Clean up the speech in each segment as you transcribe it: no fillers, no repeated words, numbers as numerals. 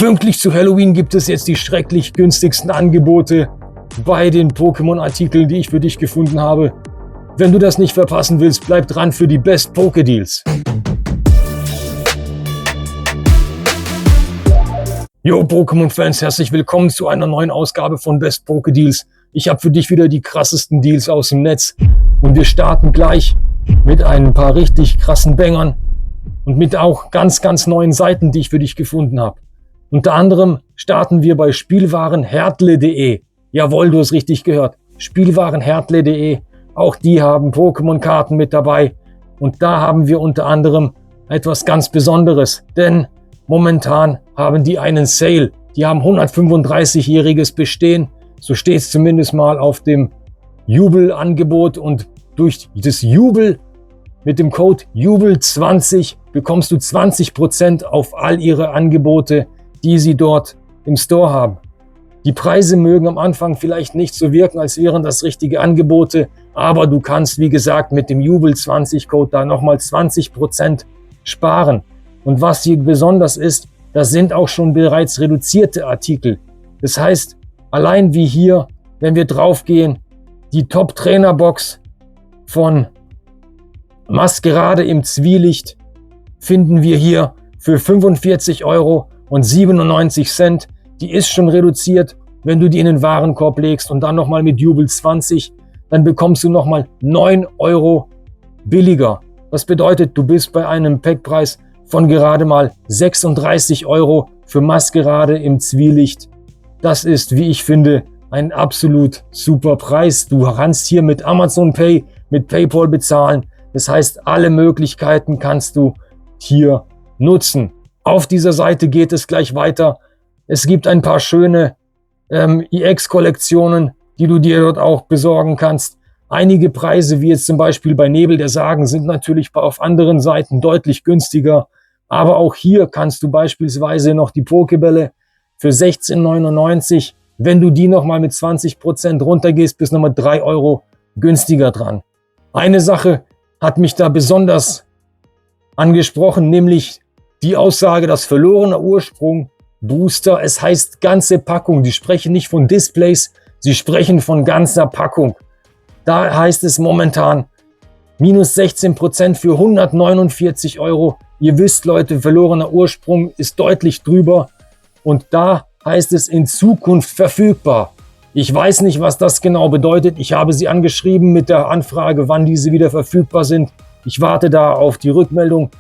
Pünktlich zu Halloween gibt es jetzt die schrecklich günstigsten Angebote bei den Pokémon-Artikeln, die ich für dich gefunden habe. Wenn du das nicht verpassen willst, bleib dran für die Best Poké-Deals. Yo Pokémon-Fans, herzlich willkommen zu einer neuen Ausgabe von Best Poké-Deals. Ich habe für dich wieder die krassesten Deals aus dem Netz und wir starten gleich mit ein paar richtig krassen Bangern und mit auch ganz neuen Seiten, die ich für dich gefunden habe. Unter anderem starten wir bei Spielwarenhertle.de. Jawohl, du hast richtig gehört. Spielwarenhertle.de. Auch die haben Pokémon-Karten mit dabei. Und da haben wir unter anderem etwas ganz Besonderes. Denn momentan haben die einen Sale. Die haben 135-jähriges Bestehen. So steht es zumindest mal auf dem Jubel-Angebot. Und durch das Jubel mit dem Code JUBEL20 bekommst du 20% auf all ihre Angebote, die sie dort im Store haben. Die Preise mögen am Anfang vielleicht nicht so wirken, als wären das richtige Angebote, aber du kannst, wie gesagt, mit dem Jubel20-Code da nochmal 20% sparen. Und was hier besonders ist, das sind auch schon bereits reduzierte Artikel. Das heißt, allein wie hier, wenn wir draufgehen, die Top-Trainer-Box von Maskerade im Zwielicht finden wir hier für 45,97 €. Die ist schon reduziert. Wenn du die in den Warenkorb legst und dann nochmal mit Jubel 20, dann bekommst du nochmal 9 € billiger. Das bedeutet, du bist bei einem Packpreis von gerade mal 36 € für Maskerade im Zwielicht. Das ist, wie ich finde, ein absolut super Preis. Du kannst hier mit Amazon Pay, mit PayPal bezahlen. Das heißt, alle Möglichkeiten kannst du hier nutzen. Auf dieser Seite geht es gleich weiter. Es gibt ein paar schöne EX-Kollektionen, die du dir dort auch besorgen kannst. Einige Preise, wie jetzt zum Beispiel bei Nebel der Sagen, sind natürlich auf anderen Seiten deutlich günstiger. Aber auch hier kannst du beispielsweise noch die Pokébälle für 16,99 €. Wenn du die nochmal mit 20% runtergehst, bist nochmal 3 € günstiger dran. Eine Sache hat mich da besonders angesprochen, nämlich die Aussage, dass verlorener Ursprung Booster, es heißt ganze Packung. Die sprechen nicht von Displays, sie sprechen von ganzer Packung. Da heißt es momentan minus 16% für 149 €. Ihr wisst, Leute, verlorener Ursprung ist deutlich drüber. Und da heißt es in Zukunft verfügbar. Ich weiß nicht, was das genau bedeutet. Ich habe sie angeschrieben mit der Anfrage, wann diese wieder verfügbar sind. Ich warte da auf die Rückmeldung.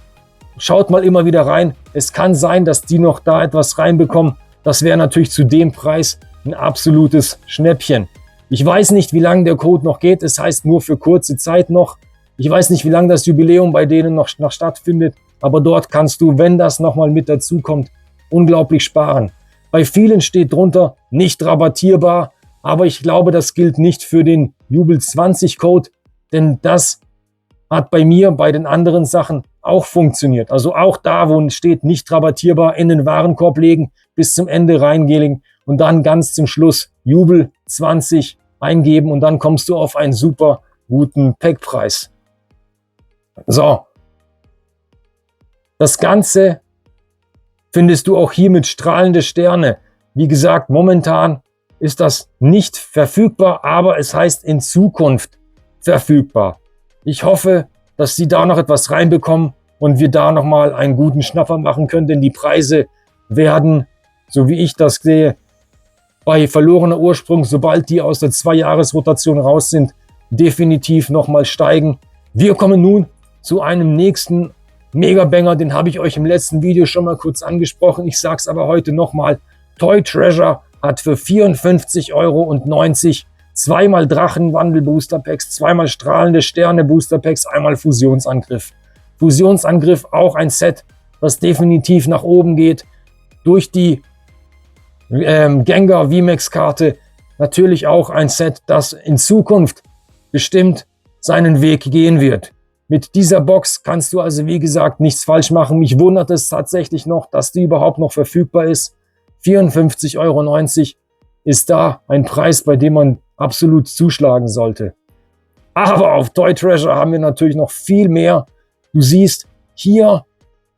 Schaut mal immer wieder rein. Es kann sein, dass die noch da etwas reinbekommen. Das wäre natürlich zu dem Preis ein absolutes Schnäppchen. Ich weiß nicht, wie lange der Code noch geht. Es heißt nur für kurze Zeit noch. Ich weiß nicht, wie lange das Jubiläum bei denen noch stattfindet. Aber dort kannst du, wenn das nochmal mit dazu kommt, unglaublich sparen. Bei vielen steht drunter nicht rabattierbar. Aber ich glaube, das gilt nicht für den Jubel20-Code. Denn das hat bei mir bei den anderen Sachen auch funktioniert. Also auch da, wo steht nicht rabattierbar, in den Warenkorb legen, bis zum Ende reingehen und dann ganz zum Schluss Jubel 20 eingeben und dann kommst du auf einen super guten Packpreis. So. Das Ganze findest du auch hier mit strahlende Sterne. Wie gesagt, momentan ist das nicht verfügbar, aber es heißt in Zukunft verfügbar. Ich hoffe, dass sie da noch etwas reinbekommen und wir da nochmal einen guten Schnapper machen können, denn die Preise werden, so wie ich das sehe, bei verlorener Ursprung, sobald die aus der 2-Jahres-Rotation raus sind, definitiv nochmal steigen. Wir kommen nun zu einem nächsten Mega-Banger, den habe ich euch im letzten Video schon mal kurz angesprochen. Ich sage es aber heute nochmal. Toy Treasure hat für 54,90 € zweimal Drachenwandel-Booster-Packs, zweimal strahlende Sterne-Booster-Packs, einmal Fusionsangriff. Fusionsangriff auch ein Set, das definitiv nach oben geht. Durch die Gengar VMAX-Karte natürlich auch ein Set, das in Zukunft bestimmt seinen Weg gehen wird. Mit dieser Box kannst du also, wie gesagt, nichts falsch machen. Mich wundert es tatsächlich noch, dass die überhaupt noch verfügbar ist. 54,90 € ist da ein Preis, bei dem man absolut zuschlagen sollte. Aber auf Toy Treasure haben wir natürlich noch viel mehr. Du siehst hier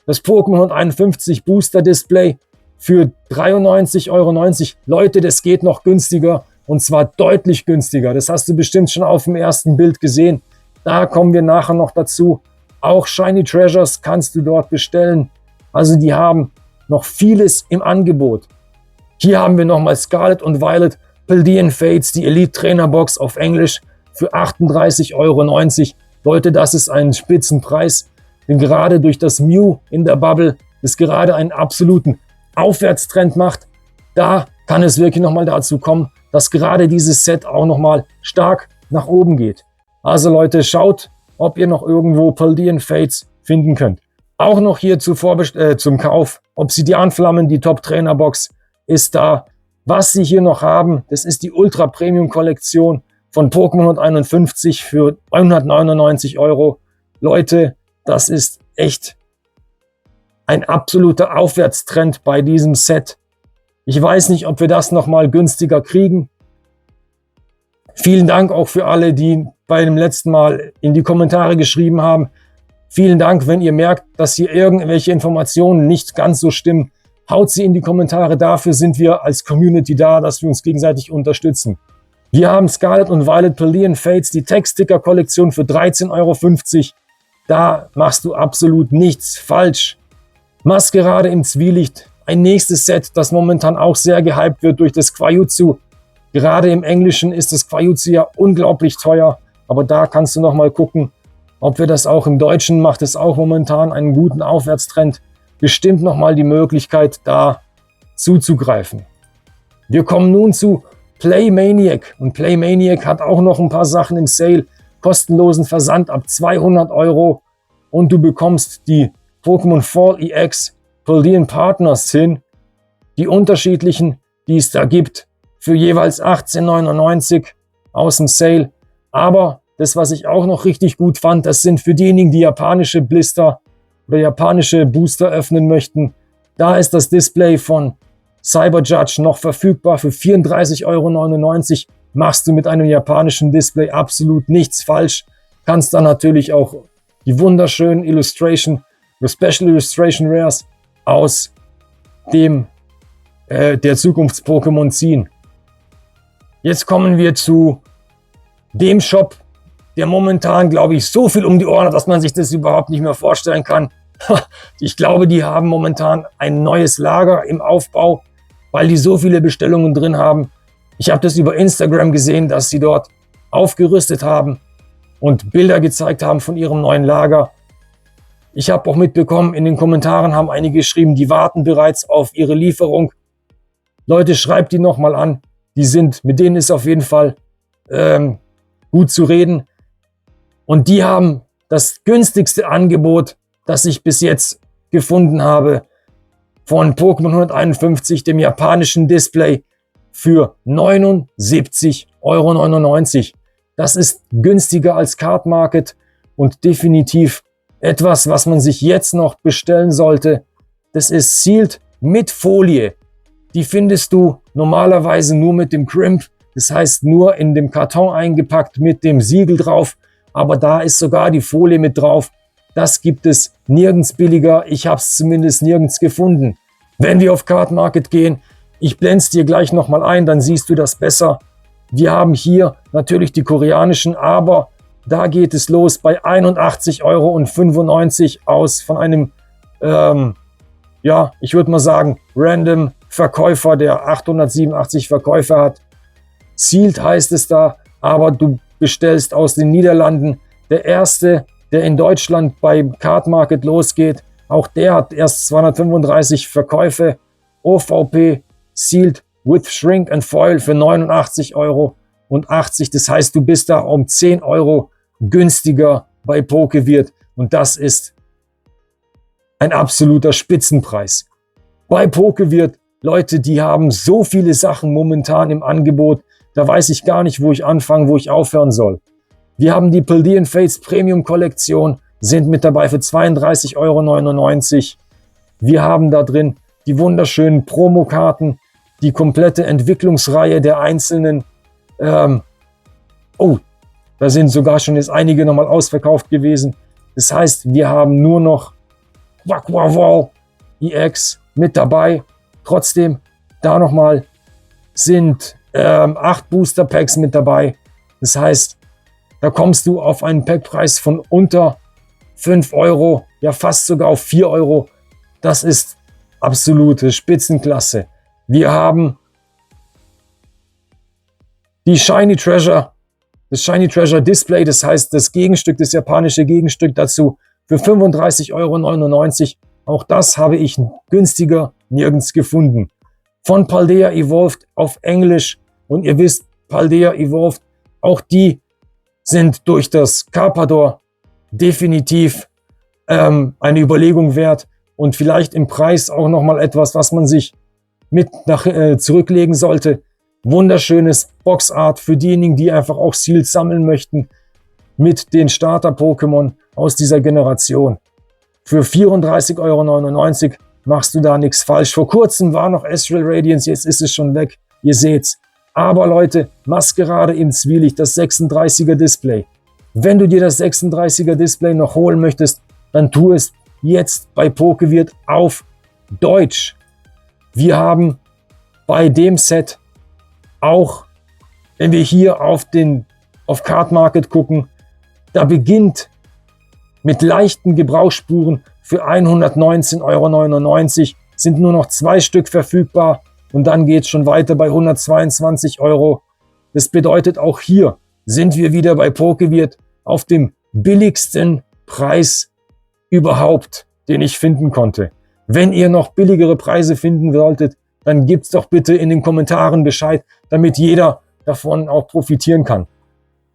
das Pokémon 51 Booster Display für 93,90 €. Leute, das geht noch günstiger und zwar deutlich günstiger. Das hast du bestimmt schon auf dem ersten Bild gesehen. Da kommen wir nachher noch dazu. Auch Shiny Treasures kannst du dort bestellen. Also die haben noch vieles im Angebot. Hier haben wir nochmal Scarlet und Violet Paldean Fates, die Elite Trainer Box auf Englisch für 38,90 €. Leute, das ist ein Spitzenpreis, denn gerade durch das Mew in der Bubble, das gerade einen absoluten Aufwärtstrend macht, da kann es wirklich nochmal dazu kommen, dass gerade dieses Set auch nochmal stark nach oben geht. Also Leute, schaut, ob ihr noch irgendwo Paldean Fates finden könnt. Auch noch hier zum Kauf Obsidian-Flammen, die Top-Trainer-Box ist da. Was sie hier noch haben, das ist die Ultra-Premium-Kollektion von Pokémon 151 für 199 €. Leute, das ist echt ein absoluter Aufwärtstrend bei diesem Set. Ich weiß nicht, ob wir das nochmal günstiger kriegen. Vielen Dank auch für alle, die bei dem letzten Mal in die Kommentare geschrieben haben. Vielen Dank, wenn ihr merkt, dass hier irgendwelche Informationen nicht ganz so stimmen. Haut sie in die Kommentare, dafür sind wir als Community da, dass wir uns gegenseitig unterstützen. Wir haben Scarlet und Violet Paldean Fates, die Tech-Sticker-Kollektion für 13,50 €. Da machst du absolut nichts falsch. Maskerade im Zwielicht, ein nächstes Set, das momentan auch sehr gehypt wird durch das Quajutsu. Gerade im Englischen ist das Quajutsu ja unglaublich teuer, aber da kannst du nochmal gucken, ob wir das auch im Deutschen, macht es auch momentan einen guten Aufwärtstrend. Bestimmt nochmal die Möglichkeit, da zuzugreifen. Wir kommen nun zu Playmaniac. Und Playmaniac hat auch noch ein paar Sachen im Sale. Kostenlosen Versand ab 200 €. Und du bekommst die Pokémon Fall EX Paldean Partners hin. Die unterschiedlichen, die es da gibt, für jeweils 18,99 € aus dem Sale. Aber das, was ich auch noch richtig gut fand, das sind für diejenigen, die japanische Blister oder japanische Booster öffnen möchten. Da ist das Display von Cyber Judge noch verfügbar für 34,99 €. Machst du mit einem japanischen Display absolut nichts falsch. Kannst dann natürlich auch die wunderschönen Special Illustration Rares aus dem der Zukunfts-Pokémon ziehen. Jetzt kommen wir zu dem Shop, der momentan, glaube ich, so viel um die Ohren hat, dass man sich das überhaupt nicht mehr vorstellen kann. Ich glaube, die haben momentan ein neues Lager im Aufbau, weil die so viele Bestellungen drin haben. Ich habe das über Instagram gesehen, dass sie dort aufgerüstet haben und Bilder gezeigt haben von ihrem neuen Lager. Ich habe auch mitbekommen, in den Kommentaren haben einige geschrieben, die warten bereits auf ihre Lieferung. Leute, schreibt die nochmal an. Mit denen ist auf jeden Fall gut zu reden. Und die haben das günstigste Angebot, das ich bis jetzt gefunden habe, von Pokémon 151, dem japanischen Display, für 79,99 €. Das ist günstiger als Card Market und definitiv etwas, was man sich jetzt noch bestellen sollte. Das ist sealed mit Folie. Die findest du normalerweise nur mit dem Crimp, das heißt nur in dem Karton eingepackt mit dem Siegel drauf. Aber da ist sogar die Folie mit drauf. Das gibt es nirgends billiger. Ich habe es zumindest nirgends gefunden. Wenn wir auf Card Market gehen, ich blende es dir gleich nochmal ein, dann siehst du das besser. Wir haben hier natürlich die koreanischen, aber da geht es los bei 81,95 € aus von einem, ich würde mal sagen, random Verkäufer, der 887 Verkäufer hat. Sealed heißt es da, aber du bestellst aus den Niederlanden. Der erste, der in Deutschland bei Card Market losgeht, auch der hat erst 235 Verkäufe. OVP Sealed with Shrink and Foil für 89,80 €. Das heißt, du bist da um 10 € günstiger bei Pokevirt und das ist ein absoluter Spitzenpreis. Bei Pokevirt, Leute, die haben so viele Sachen momentan im Angebot, da weiß ich gar nicht, wo ich anfangen, wo ich aufhören soll. Wir haben die Paldean Fates Premium Kollektion, sind mit dabei für 32,99 €. Wir haben da drin die wunderschönen Promokarten, die komplette Entwicklungsreihe der einzelnen. Da sind sogar schon jetzt einige nochmal ausverkauft gewesen. Das heißt, wir haben nur noch Quaquaval EX mit dabei. Trotzdem, da nochmal sind 8 Booster Packs mit dabei. Das heißt, da kommst du auf einen Packpreis von unter 5 Euro, ja fast sogar auf 4 Euro. Das ist absolute Spitzenklasse. Wir haben die Shiny Treasure, das Shiny Treasure Display, das heißt das Gegenstück, das japanische Gegenstück dazu für 35,99 Euro. Auch das habe ich günstiger nirgends gefunden. Von Paldea Evolved auf Englisch. Und ihr wisst, Paldea Evolved, auch die sind durch das Carpador definitiv eine Überlegung wert und vielleicht im Preis auch nochmal etwas, was man sich mit zurücklegen sollte. Wunderschönes Boxart für diejenigen, die einfach auch Seals sammeln möchten mit den Starter-Pokémon aus dieser Generation. Für 34,99 Euro machst du da nichts falsch. Vor kurzem war noch Astral Radiance, jetzt ist es schon weg. Ihr seht's. Aber Leute, Maskerade im Zwielicht, das 36er Display. Wenn du dir das 36er Display noch holen möchtest, dann tu es jetzt bei Pokewirt auf Deutsch. Wir haben bei dem Set auch, wenn wir hier auf Card Market gucken, da beginnt mit leichten Gebrauchsspuren für 119,99 Euro, sind nur noch 2 Stück verfügbar und dann geht es schon weiter bei 122 Euro. Das bedeutet, auch hier sind wir wieder bei Pokewirt auf dem billigsten Preis überhaupt, den ich finden konnte. Wenn ihr noch billigere Preise finden solltet, dann gibt's doch bitte in den Kommentaren Bescheid, damit jeder davon auch profitieren kann.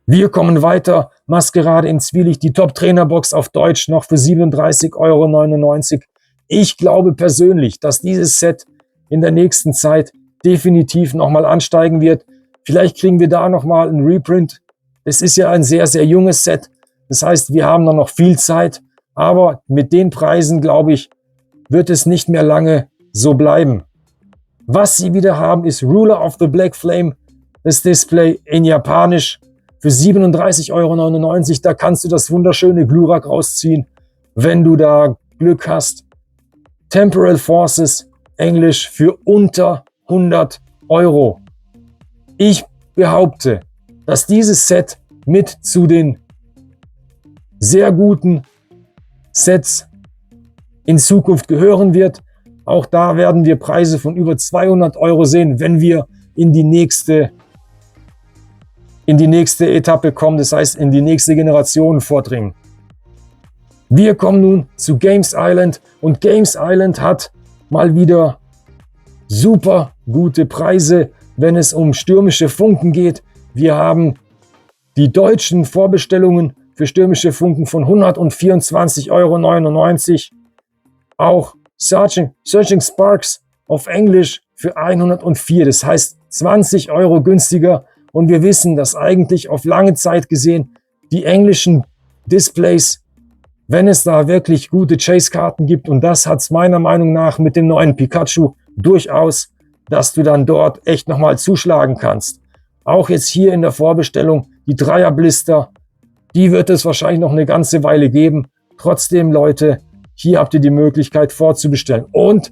Wir kommen weiter. Maskerade im Zwielicht, die Top-Trainer-Box auf Deutsch noch für 37,99 Euro. Ich glaube persönlich, dass dieses Set in der nächsten Zeit definitiv nochmal ansteigen wird. Vielleicht kriegen wir da nochmal einen Reprint. Es ist ja ein sehr, sehr junges Set. Das heißt, wir haben noch viel Zeit. Aber mit den Preisen, glaube ich, wird es nicht mehr lange so bleiben. Was sie wieder haben, ist Ruler of the Black Flame. Das Display in Japanisch für 37,99 Euro. Da kannst du das wunderschöne Glurak rausziehen, wenn du da Glück hast. Temporal Forces, Englisch, für unter 100 Euro. Ich behaupte, dass dieses Set mit zu den sehr guten Sets in Zukunft gehören wird. Auch da werden wir Preise von über 200 Euro sehen, wenn wir in die nächste Etappe kommen, das heißt in die nächste Generation vordringen. Wir kommen nun zu Games Island und Games Island hat mal wieder super gute Preise, wenn es um stürmische Funken geht. Wir haben die deutschen Vorbestellungen für stürmische Funken von 124,99 Euro. Auch Searching Sparks auf Englisch für 104. Das heißt 20 Euro günstiger. Und wir wissen, dass eigentlich auf lange Zeit gesehen die englischen Displays, wenn es da wirklich gute Chase-Karten gibt, und das hat es meiner Meinung nach mit dem neuen Pikachu durchaus, dass du dann dort echt nochmal zuschlagen kannst. Auch jetzt hier in der Vorbestellung die Dreier-Blister, die wird es wahrscheinlich noch eine ganze Weile geben. Trotzdem, Leute, hier habt ihr die Möglichkeit vorzubestellen. Und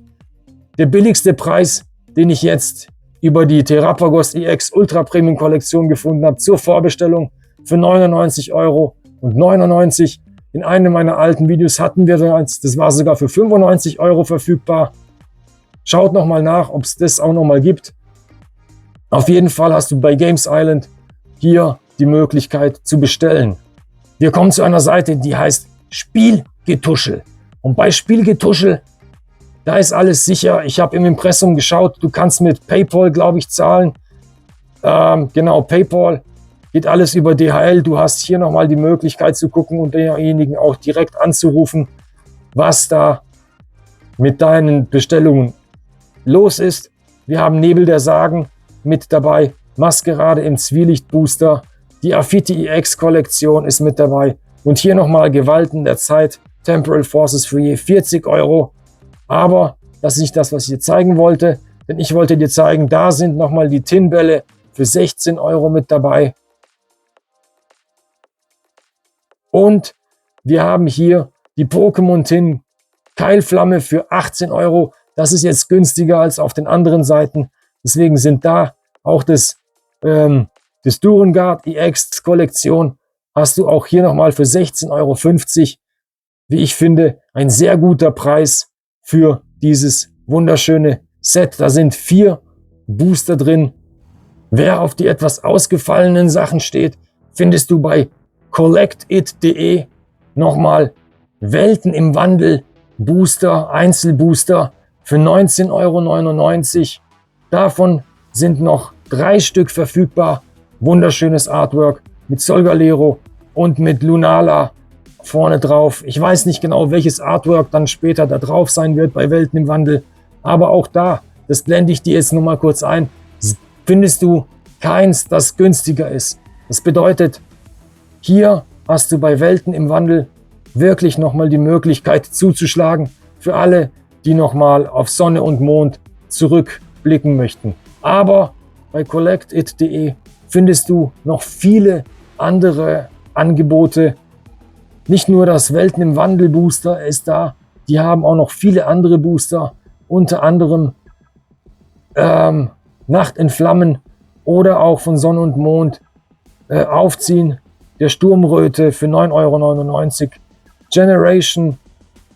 der billigste Preis, den ich jetzt über die Terrapagos EX Ultra Premium Kollektion gefunden habe, zur Vorbestellung für 99,99 Euro. In einem meiner alten Videos hatten wir das war sogar für 95 Euro verfügbar. Schaut nochmal nach, ob es das auch nochmal gibt. Auf jeden Fall hast du bei Games Island hier die Möglichkeit zu bestellen. Wir kommen zu einer Seite, die heißt Spielgetuschel. Und bei Spielgetuschel, da ist alles sicher. Ich habe im Impressum geschaut, du kannst mit PayPal, glaube ich, zahlen. Genau, PayPal, geht alles über DHL. Du hast hier nochmal die Möglichkeit zu gucken und denjenigen auch direkt anzurufen, was da mit deinen Bestellungen los ist. Wir haben Nebel der Sagen mit dabei, Maskerade im Zwielicht-Booster, die Affiti EX-Kollektion ist mit dabei und hier nochmal Gewalten der Zeit, Temporal Forces für je 40 Euro. Aber das ist nicht das, was ich dir zeigen wollte, denn ich wollte dir zeigen, da sind nochmal die Tin-Bälle für 16 Euro mit dabei. Und wir haben hier die Pokémon Tin Keilflamme für 18 Euro. Das ist jetzt günstiger als auf den anderen Seiten. Deswegen sind da auch das Durengard EX Kollektion hast du auch hier nochmal für 16,50 €, wie ich finde, ein sehr guter Preis für dieses wunderschöne Set. Da sind 4 Booster drin. Wer auf die etwas ausgefallenen Sachen steht, findest du bei collectit.de nochmal Welten im Wandel Booster, Einzelbooster für 19,99 €. Davon sind noch 3 Stück verfügbar. Wunderschönes Artwork mit Solgaleo und mit Lunala vorne drauf. Ich weiß nicht genau, welches Artwork dann später da drauf sein wird bei Welten im Wandel. Aber auch da, das blende ich dir jetzt nur mal kurz ein, findest du keins, das günstiger ist. Das bedeutet, hier hast du bei Welten im Wandel wirklich nochmal die Möglichkeit zuzuschlagen für alle, die nochmal auf Sonne und Mond zurückblicken möchten. Aber bei collectit.de findest du noch viele andere Angebote. Nicht nur das Welten im Wandel Booster ist da, die haben auch noch viele andere Booster, unter anderem Nacht in Flammen oder auch von Sonne und Mond Aufziehen der Sturmröte für 9,99 €,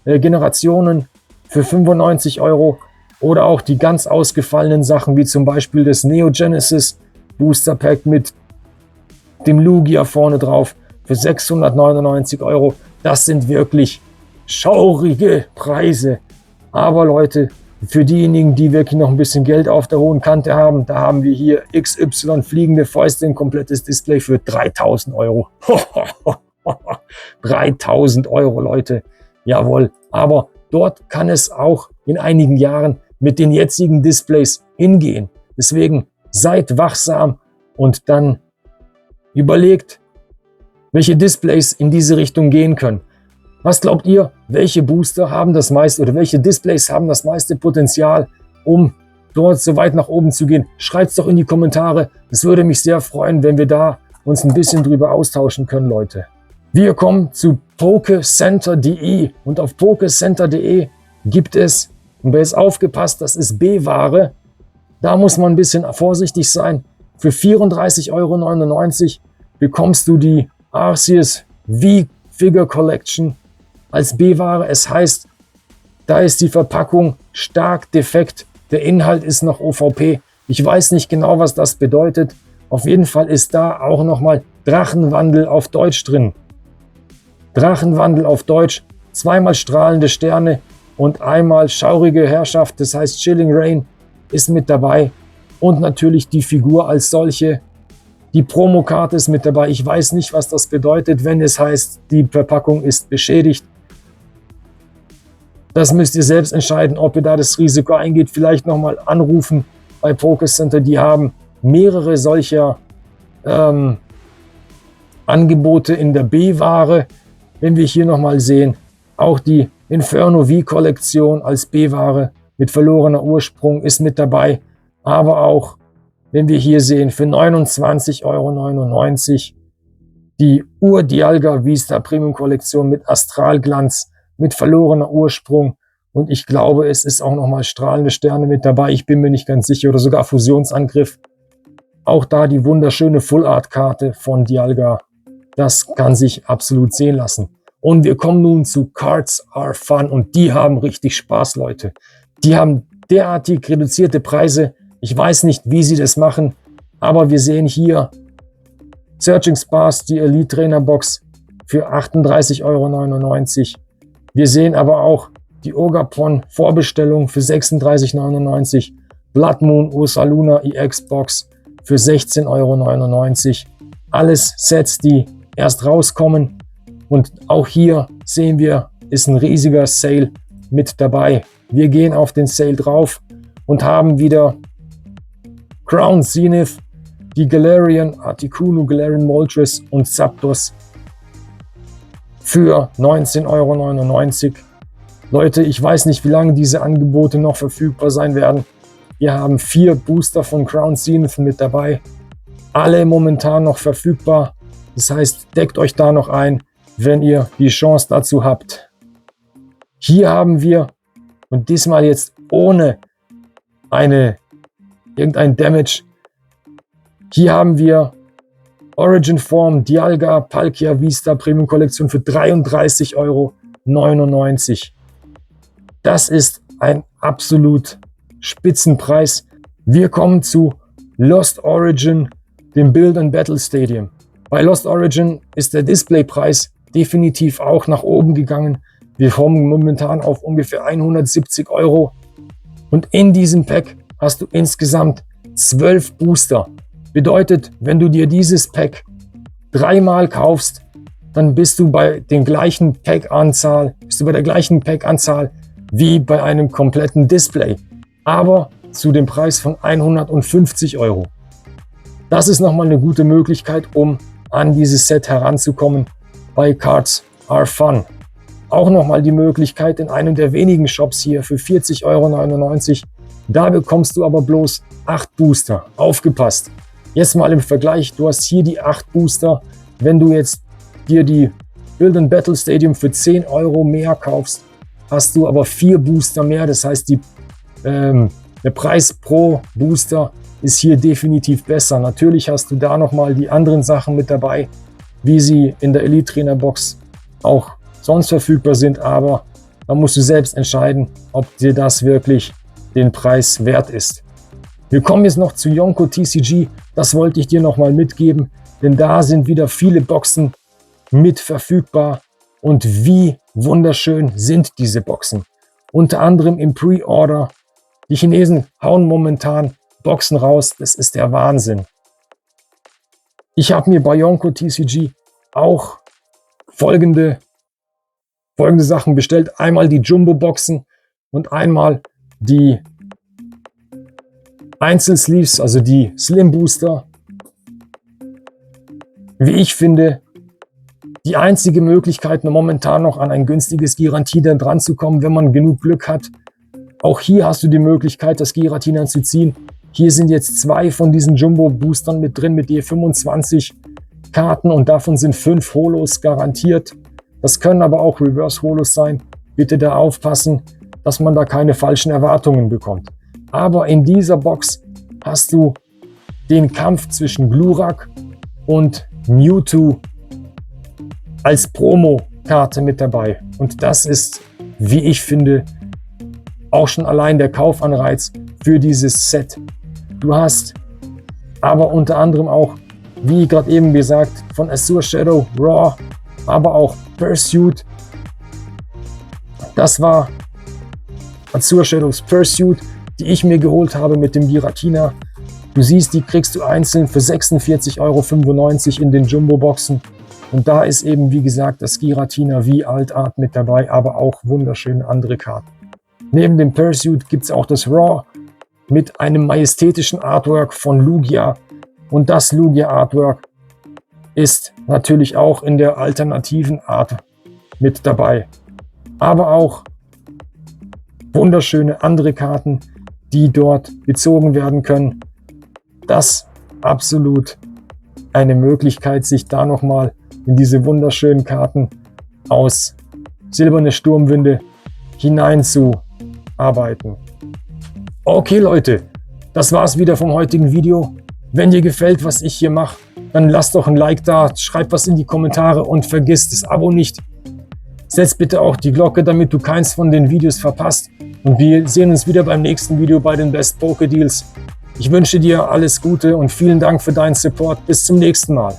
Generationen für 95 € oder auch die ganz ausgefallenen Sachen wie zum Beispiel das Neo Genesis Booster Pack mit dem Lugia vorne drauf für 699 €. Das sind wirklich schaurige Preise. Aber Leute, für diejenigen, die wirklich noch ein bisschen Geld auf der hohen Kante haben, da haben wir hier XY fliegende Fäuste, ein komplettes Display für 3.000 €. 3.000 €, Leute. Jawohl. Aber dort kann es auch in einigen Jahren mit den jetzigen Displays hingehen. Deswegen seid wachsam und dann überlegt, welche Displays in diese Richtung gehen können. Was glaubt ihr, welche Booster haben das meiste oder welche Displays haben das meiste Potenzial, um dort so weit nach oben zu gehen? Schreibt es doch in die Kommentare. Es würde mich sehr freuen, wenn wir da uns ein bisschen drüber austauschen können, Leute. Wir kommen zu pokecenter.de und auf pokecenter.de gibt es, und wer ist aufgepasst, das ist B-Ware. Da muss man ein bisschen vorsichtig sein. Für 34,99 € bekommst du die Arceus V-Figure Collection als B-Ware. Es heißt, da ist die Verpackung stark defekt. Der Inhalt ist noch OVP. Ich weiß nicht genau, was das bedeutet. Auf jeden Fall ist da auch nochmal Drachenwandel auf Deutsch drin. Drachenwandel auf Deutsch, 2-mal strahlende Sterne und einmal schaurige Herrschaft, das heißt Chilling Rain ist mit dabei. Und natürlich die Figur als solche. Die Promokarte ist mit dabei. Ich weiß nicht, was das bedeutet, wenn es heißt, die Verpackung ist beschädigt. Das müsst ihr selbst entscheiden, ob ihr da das Risiko eingeht. Vielleicht nochmal anrufen bei Pokecenter. Die haben mehrere solcher Angebote in der B-Ware. Wenn wir hier nochmal sehen, auch die Inferno V-Kollektion als B-Ware mit verlorener Ursprung ist mit dabei. Aber auch, wenn wir hier sehen, für 29,99 € die Ur-Dialga Vista Premium Kollektion mit Astralglanz, mit verlorener Ursprung. Und ich glaube, es ist auch nochmal strahlende Sterne mit dabei. Ich bin mir nicht ganz sicher. Oder sogar Fusionsangriff. Auch da die wunderschöne Full-Art-Karte von Dialga. Das kann sich absolut sehen lassen. Und wir kommen nun zu Cards Are Fun. Und die haben richtig Spaß, Leute. Die haben derartig reduzierte Preise. Ich weiß nicht, wie sie das machen. Aber wir sehen hier Searching Spars, die Elite Trainer Box für 38,99 €. Wir sehen aber auch die Ogapon Vorbestellung für 36,99 €. Blood Moon Ursaluna EX Box für 16,99 €. Alles Sets, die erst rauskommen. Und auch hier sehen wir, ist ein riesiger Sale mit dabei. Wir gehen auf den Sale drauf und haben wieder Crown Zenith, die Galarian Articuno, Galarian Moltres und Zapdos für 19,99 €. Leute, ich weiß nicht, wie lange diese Angebote noch verfügbar sein werden. Wir haben 4 Booster von Crown Zenith mit dabei. Alle momentan noch verfügbar. Das heißt, deckt euch da noch ein, wenn ihr die Chance dazu habt. Hier haben wir, und diesmal jetzt ohne irgendein Damage. Hier haben wir Origin Form Dialga Palkia Vista Premium Kollektion für 33,99 €. Das ist ein absolut Spitzenpreis. Wir kommen zu Lost Origin, dem Build and Battle Stadium. Bei Lost Origin ist der Displaypreis definitiv auch nach oben gegangen. Wir kommen momentan auf ungefähr 170 €. Und in diesem Pack hast du insgesamt 12 Booster. Bedeutet, wenn du dir dieses Pack dreimal kaufst, dann bist du bei der gleichen Pack-Anzahl wie bei einem kompletten Display. Aber zu dem Preis von 150 €. Das ist nochmal eine gute Möglichkeit, um an dieses Set heranzukommen bei Cards Are Fun. Auch nochmal die Möglichkeit in einem der wenigen Shops hier für 40,99 €. Da bekommst du aber bloß 8 Booster. Aufgepasst! Jetzt mal im Vergleich, du hast hier die 8 Booster. Wenn du jetzt dir die Build and Battle Stadium für 10 € mehr kaufst, hast du aber 4 Booster mehr. Das heißt, der Preis pro Booster ist hier definitiv besser. Natürlich hast du da nochmal die anderen Sachen mit dabei, wie sie in der Elite Trainer Box auch sonst verfügbar sind. Aber da musst du selbst entscheiden, ob dir das wirklich den Preis wert ist. Wir kommen jetzt noch zu Yonko TCG. Das wollte ich dir nochmal mitgeben, denn da sind wieder viele Boxen mit verfügbar. Und wie wunderschön sind diese Boxen. Unter anderem im Pre-Order. Die Chinesen hauen momentan Boxen raus. Das ist der Wahnsinn. Ich habe mir bei Yonko TCG auch folgende Sachen bestellt. Einmal die Jumbo-Boxen und einmal die Einzelsleeves, also die Slim Booster. Wie ich finde, die einzige Möglichkeit, momentan noch an ein günstiges Giratina dran zu kommen, wenn man genug Glück hat. Auch hier hast du die Möglichkeit, das Giratina zu ziehen. Hier sind jetzt 2 von diesen Jumbo-Boostern mit drin, mit je 25 Karten und davon sind 5 Holos garantiert. Das können aber auch Reverse-Holos sein. Bitte da aufpassen, dass man da keine falschen Erwartungen bekommt. Aber in dieser Box hast du den Kampf zwischen Glurak und Mewtwo als Promo-Karte mit dabei. Und das ist, wie ich finde, auch schon allein der Kaufanreiz für dieses Set. Du hast aber unter anderem auch, wie gerade eben gesagt, von Azure Shadow Raw, aber auch Pursuit. Das war Azure Shadows Pursuit, die ich mir geholt habe mit dem Giratina. Du siehst, die kriegst du einzeln für 46,95 € in den Jumbo-Boxen. Und da ist eben, wie gesagt, das Giratina wie Altart mit dabei, aber auch wunderschöne andere Karten. Neben dem Pursuit gibt es auch das Raw mit einem majestätischen Artwork von Lugia. Und das Lugia-Artwork ist natürlich auch in der alternativen Art mit dabei. Aber auch wunderschöne andere Karten, die dort gezogen werden können. Das absolut eine Möglichkeit, sich da nochmal in diese wunderschönen Karten aus Silberne Sturmwinde hineinzuarbeiten. Okay Leute, das war's wieder vom heutigen Video. Wenn dir gefällt, was ich hier mache, dann lass doch ein Like da, schreib was in die Kommentare und vergiss das Abo nicht. Setz bitte auch die Glocke, damit du keins von den Videos verpasst. Und wir sehen uns wieder beim nächsten Video bei den Best Poké Deals. Ich wünsche dir alles Gute und vielen Dank für deinen Support. Bis zum nächsten Mal.